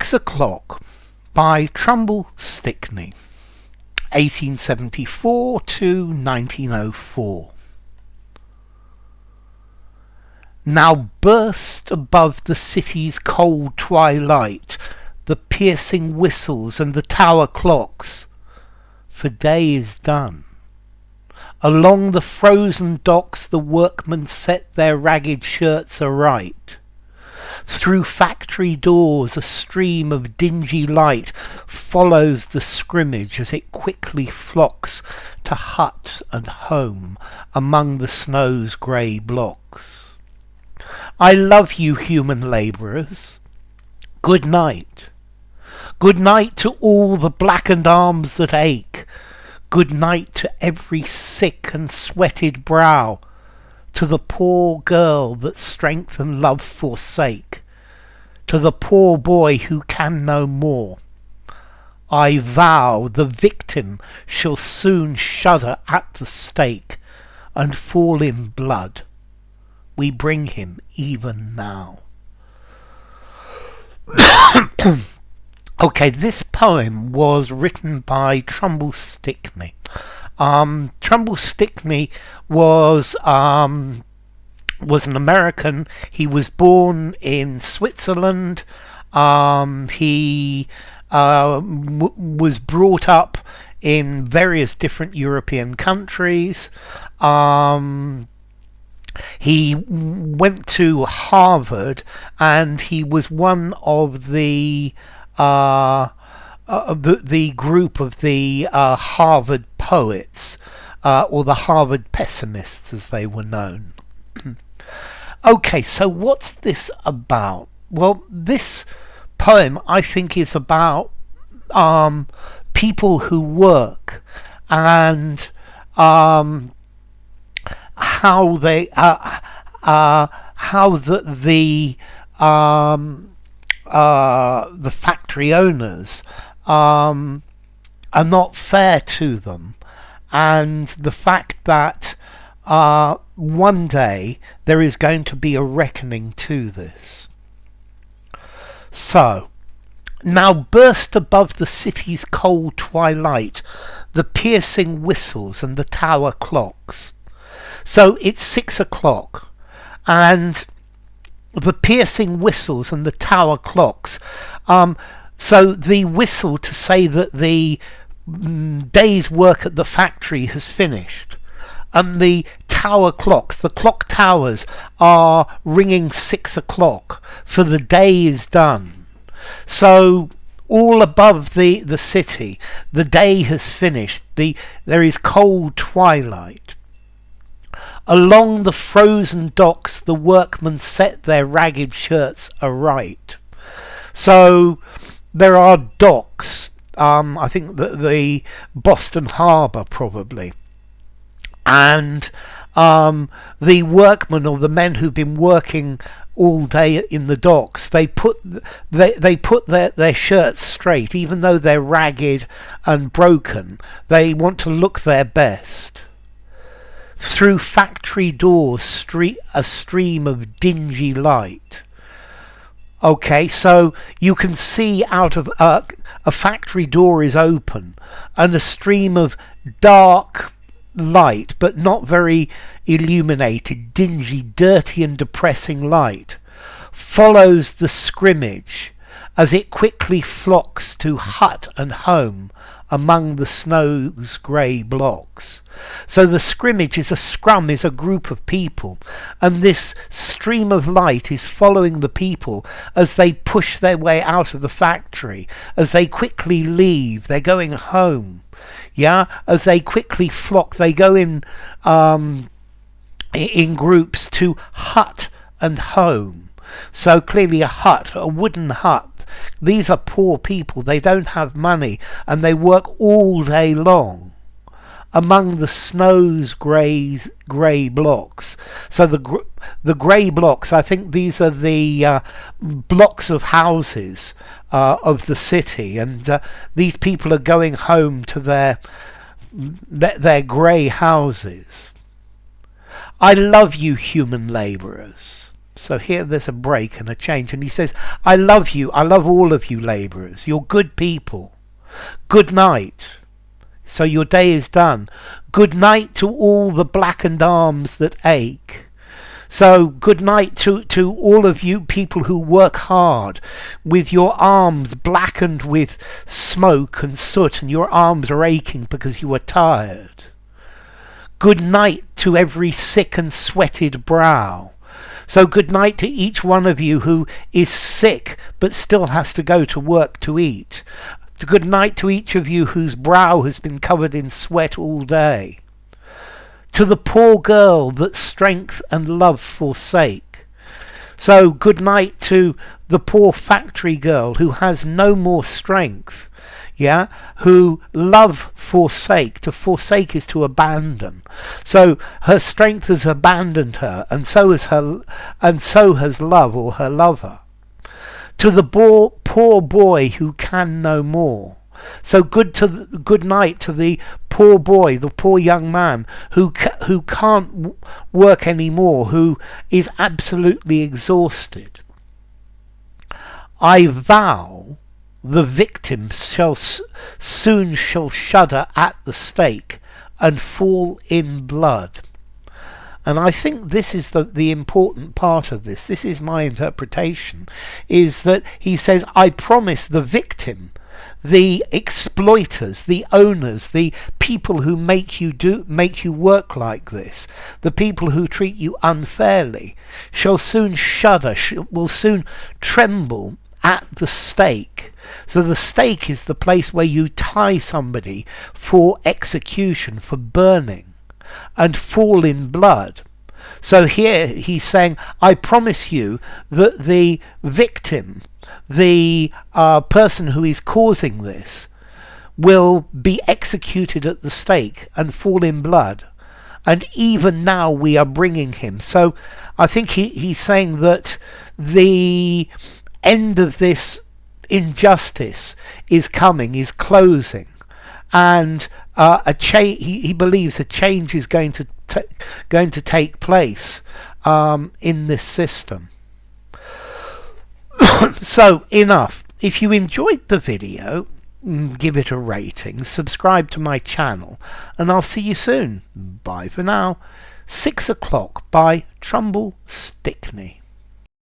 6 o'clock by Trumbull Stickney, 1874 to 1904. Now burst above the city's cold twilight the piercing whistles and the tower clocks, for day is done. Along the frozen docks the workmen set their ragged shirts aright. Through factory doors a stream of dingy light follows the scrimmage as it quickly flocks to hut and home among the snow's grey blocks. I love you, human labourers. Good night. Good night to all the blackened arms that ache. Good night to every sick and sweated brow, to the poor girl that strength and love forsake, to the poor boy who can no more. I vow the victim shall soon shudder at the stake and fall in blood. We bring him even now. Okay, this poem was written by Trumbull Stickney. Trumbull Stickney was an American. He was born in Switzerland. He was brought up in various different European countries. He went to Harvard, and he was one of the group of the Harvard poets, or the Harvard pessimists as they were known. Okay, so what's this about? Well, this poem I think is about people who work and how they the factory owners are not fair to them, and the fact that one day there is going to be a reckoning to this. So, now burst above the city's cold twilight the piercing whistles and the tower clocks. So it's 6 o'clock, and the piercing whistles and the tower clocks. So the whistle to say that the day's work at the factory has finished, and the tower clocks, the clock towers, are ringing 6 o'clock, for the day is done. So all above the city, the day has finished. There is cold twilight. Along the frozen docks the workmen set their ragged shirts aright. So there are docks, I think the Boston Harbour probably, and the workmen, or the men who've been working all day in the docks, they put their shirts straight, even though they're ragged and broken. They want to look their best. Through factory doors a stream of dingy light. Okay, so you can see out of a factory door is open, and a stream of dark light, but not very illuminated, dingy, dirty and depressing light, follows the scrimmage as it quickly flocks to hut and home among the snow's grey blocks. So the scrimmage is a group of people, and this stream of light is following the people as they push their way out of the factory, as they quickly leave. They're going home. Yeah, as they quickly flock, they go in groups to hut and home. So clearly a hut, a wooden hut. These are poor people. They don't have money, and they work all day long among the snow's grey blocks. So the grey blocks, I think these are the blocks of houses of the city, and these people are going home to their grey houses. I love you, human labourers. So here there's a break and a change, and he says, I love you, I love all of you labourers, you're good people. Good night. So your day is done. Good night to all the blackened arms that ache. So good night to all of you people who work hard, with your arms blackened with smoke and soot, and your arms are aching because you are tired. Good night to every sick and sweated brow. So good night to each one of you who is sick but still has to go to work to eat. Good night to each of you whose brow has been covered in sweat all day. To the poor girl that strength and love forsake. So good night to the poor factory girl who has no more strength. Yeah, who love forsake. To forsake is to abandon. So her strength has abandoned her, and so has love, or her lover. To the poor boy who can no more. So good night to the poor boy, the poor young man who can't work anymore, who is absolutely exhausted. I vow the victim soon shall shudder at the stake and fall in blood. And I think this is the important part of this. This is my interpretation, is that he says, I promise the victim, the exploiters, the owners, the people who make you work like this, the people who treat you unfairly, shall soon shudder, will soon tremble at the stake. So the stake is the place where you tie somebody for execution, for burning, and fall in blood. So here he's saying, I promise you that the victim, the person who is causing this, will be executed at the stake and fall in blood. And even now we are bringing him. So I think he's saying that the end of this injustice is coming, is closing, and he believes a change is going to take place in this system. So enough. If you enjoyed the video, give it a rating, subscribe to my channel, and I'll see you soon. Bye for now. 6 o'clock by Trumbull Stickney.